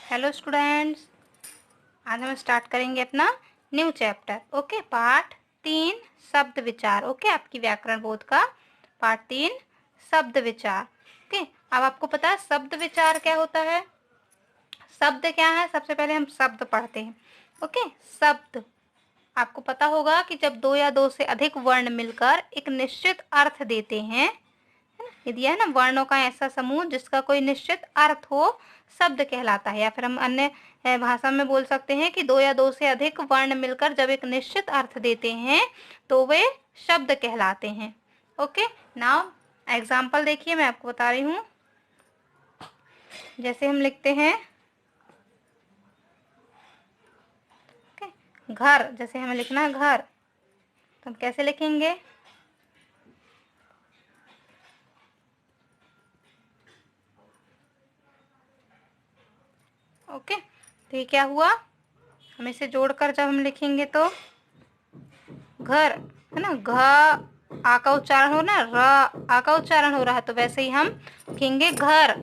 Hello students, आज हम start करेंगे अपना न्यू चैप्टर। ओके, पार्ट 3 शब्द विचार। ओके, आपकी व्याकरण बोध का पार्ट 3 शब्द विचार। ओके, अब आपको पता है शब्द विचार क्या होता है। शब्द क्या है, सबसे पहले हम शब्द पढ़ते हैं। ओके, शब्द आपको पता होगा कि जब दो या दो से अधिक वर्ण मिलकर एक निश्चित अर्थ देते हैं, ये दिया है ना, वर्णों का ऐसा समूह जिसका कोई निश्चित अर्थ हो, शब्द कहलाता है। या फिर हम अन्य भाषा में बोल सकते हैं कि दो या दो से अधिक वर्ण मिलकर जब एक निश्चित अर्थ देते हैं तो वे शब्द कहलाते हैं। ओके, नाउ एग्जाम्पल देखिए, मैं आपको बता रही हूँ। जैसे हम लिखते हैं घर, जैसे हमें लिखना है घर, तो हम कैसे लिखेंगे? ओके, तो ये क्या हुआ, हम इसे जोड़कर जब हम लिखेंगे तो घर है ना, घ आ का उच्चारण हो ना, र आ का उच्चारण हो रहा है, तो वैसे ही हम लिखेंगे घर।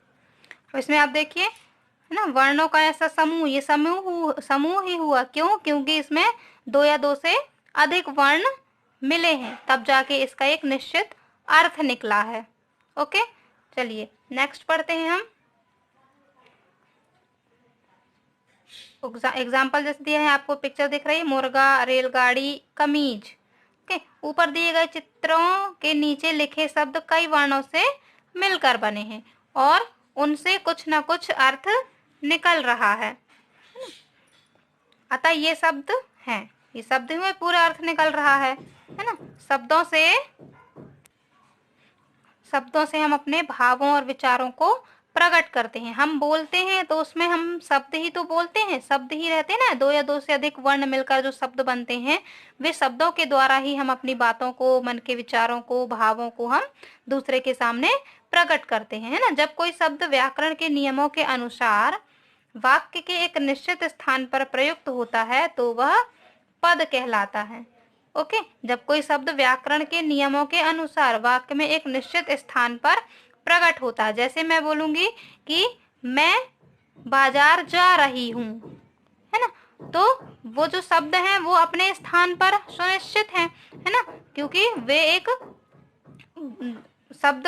तो इसमें आप देखिए है ना, वर्णों का ऐसा समूह, ये समूह ही हुआ। क्यों? क्योंकि इसमें दो या दो से अधिक वर्ण मिले हैं, तब जाके इसका एक निश्चित अर्थ निकला है। ओके, चलिए नेक्स्ट पढ़ते हैं हम। एग्जाम्पल जैसे दिया है, आपको पिक्चर दिख रही है, मुर्गा, रेलगाड़ी, कमीज। ओके, ऊपर दिए गए चित्रों के नीचे लिखे शब्द कई वर्णों से मिलकर बने हैं और उनसे कुछ ना कुछ अर्थ निकल रहा है। अतः ये शब्द हैं, ये शब्द हुए, पूरा अर्थ निकल रहा है ना। शब्दों से हम अपने भावों और विचारों को प्रकट करते हैं। हम बोलते हैं तो उसमें हम शब्द ही तो बोलते हैं, शब्द ही रहते हैं ना। दो या दो से अधिक वर्ण मिलकर जो शब्द बनते हैं, वे शब्दों के द्वारा ही हम अपनी बातों को, मन के विचारों को, भावों को हम दूसरे के सामने प्रकट करते हैं, है ना। जब कोई शब्द व्याकरण के नियमों के अनुसार वाक्य के एक निश्चित स्थान पर प्रयुक्त होता है तो वह पद कहलाता है। ओके, जब कोई शब्द व्याकरण के नियमों के अनुसार वाक्य में एक निश्चित स्थान पर प्रकट होता है, जैसे मैं बोलूंगी कि मैं बाजार जा रही हूँ, है ना, तो वो जो शब्द हैं वो अपने स्थान पर सुनिश्चित हैं, है ना, क्योंकि वे एक शब्द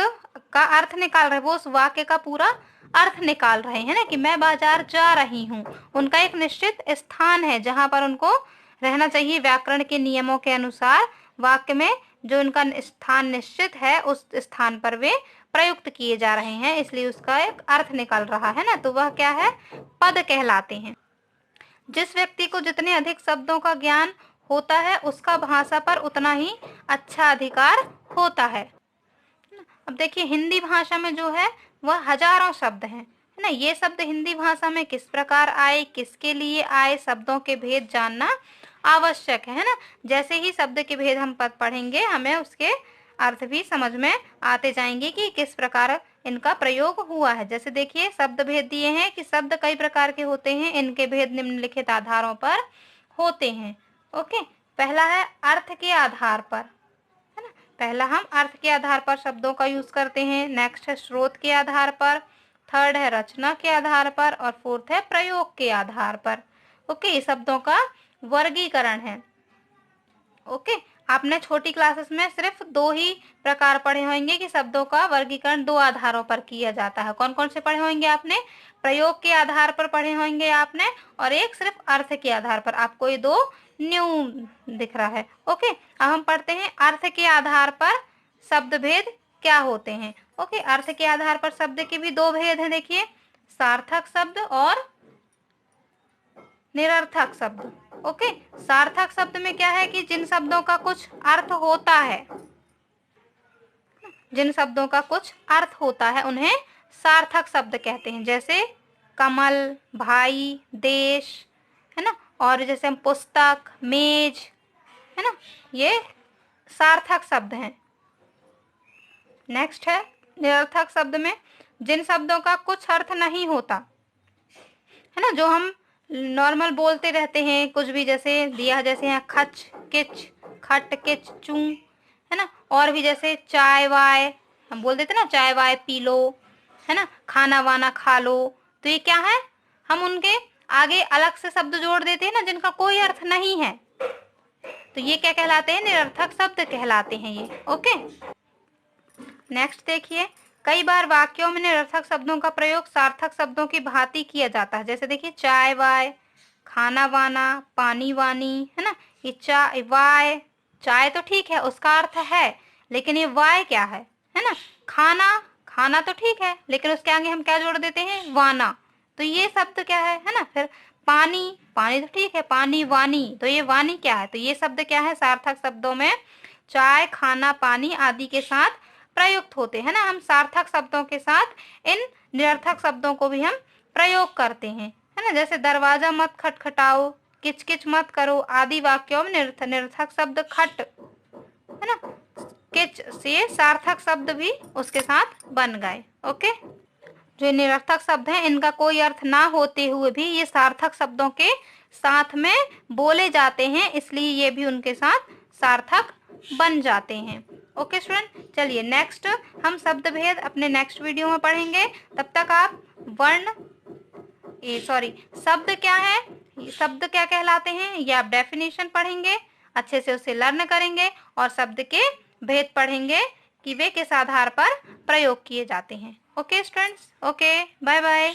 का अर्थ निकाल रहे, वो उस वाक्य का पूरा अर्थ निकाल रहे हैं ना, कि मैं बाजार जा रही हूँ। उनका एक निश्चित स्थान है जहां पर उनको रहना चाहिए। व्याकरण के नियमों के अनुसार वाक्य में जो उनका स्थान निश्चित है, उस स्थान पर वे प्रयुक्त किए जा रहे हैं, इसलिए उसका एक अर्थ निकल रहा है ना, तो वह क्या है, पद कहलाते हैं। जिस व्यक्ति को जितने अधिक शब्दों का ज्ञान होता है उसका भाषा पर उतना ही अच्छा अधिकार होता है। अब देखिए, हिंदी भाषा में जो है वह हजारों शब्द हैं, है ना। ये शब्द हिंदी भाषा में किस प्रकार आए, किसके लिए आए, शब्दों के भेद जानना आवश्यक है ना। जैसे ही शब्द के भेद हम पद पढ़ेंगे, हमें उसके अर्थ भी समझ में आते जाएंगे कि किस प्रकार इनका प्रयोग हुआ है। जैसे देखिए, शब्द भेद दिए हैं कि शब्द कई प्रकार के होते हैं, इनके भेद निम्नलिखित आधारों पर होते हैं। ओके, पहला है अर्थ के आधार पर, पहला हम अर्थ के आधार पर शब्दों का यूज करते हैं। नेक्स्ट है स्रोत के आधार पर, थर्ड है रचना के आधार पर, और फोर्थ है प्रयोग के आधार पर। ओके, ये शब्दों का वर्गीकरण है। ओके, आपने छोटी क्लासेस में सिर्फ दो ही प्रकार पढ़े होंगे कि शब्दों का वर्गीकरण दो आधारों पर किया जाता है। कौन कौन से पढ़े होंगे आपने? प्रयोग के आधार पर पढ़े होंगे आपने, और एक सिर्फ अर्थ के आधार पर। आपको ये दो न्यू दिख रहा है। ओके, अब हम पढ़ते हैं अर्थ के आधार पर शब्द भेद क्या होते हैं। ओके, अर्थ के आधार पर शब्द के भी दो भेद हैं। देखिए, सार्थक शब्द और निरर्थक शब्द। ओके, सार्थक शब्द में क्या है कि जिन शब्दों का कुछ अर्थ होता है, जिन शब्दों का कुछ अर्थ होता है उन्हें सार्थक शब्द कहते हैं। जैसे कमल, भाई, देश, है ना, और जैसे हम पुस्तक, मेज, है ना, ये सार्थक शब्द हैं। नेक्स्ट है निरर्थक शब्द में जिन शब्दों का कुछ अर्थ नहीं होता, है ना, जो हम नॉर्मल बोलते रहते हैं कुछ भी, जैसे दिया, जैसे यहाँ खच किच, खट किच चू, है ना, और भी जैसे चाय वाय, हम बोल देते ना चाय वाय पी लो, है ना, खाना वाना खा लो, तो ये क्या है, हम उनके आगे अलग से शब्द जोड़ देते हैं ना जिनका कोई अर्थ नहीं है, तो ये क्या कहलाते हैं? निरर्थक शब्द कहलाते हैं ये। ओके, नेक्स्ट देखिए, कई बार वाक्यों में निरर्थक शब्दों का प्रयोग सार्थक शब्दों की भांति किया जाता है। जैसे देखिए चाय वाय, खाना वाना, पानी वानी, है ना। ये चाय वाय, चाय तो ठीक है उसका अर्थ है, लेकिन ये वाय क्या है ना। खाना, खाना तो ठीक है, लेकिन उसके आगे हम क्या जोड़ देते हैं? वाना। तो ये शब्द क्या है ना। फिर पानी, पानी तो ठीक है, पानी वानी, तो ये वानी क्या है? तो ये शब्द क्या है? सार्थक शब्दों में चाय, खाना, पानी आदि के साथ प्रयुक्त होते हैं ना। हम सार्थक शब्दों के साथ इन निरर्थक शब्दों को भी हम प्रयोग करते हैं, है ना। जैसे दरवाजा मत खटखटाओ, किचकिच मत करो आदि वाक्यों में निरर्थक शब्द खट, है ना, किच से सार्थक शब्द भी उसके साथ बन गए। ओके, जो निरर्थक शब्द हैं इनका कोई अर्थ ना होते हुए भी ये सार्थक शब्दों के साथ में बोले जाते हैं, इसलिए ये भी उनके साथ सार्थक बन जाते हैं। ओके स्टूडेंट, चलिए नेक्स्ट हम शब्द भेद अपने नेक्स्ट वीडियो में पढ़ेंगे। तब तक आप वर्ण शब्द क्या है, शब्द क्या कहलाते हैं, ये आप डेफिनेशन पढ़ेंगे, अच्छे से उसे लर्न करेंगे और शब्द के भेद पढ़ेंगे कि वे किस आधार पर प्रयोग किए जाते हैं। Okay students, okay, bye bye.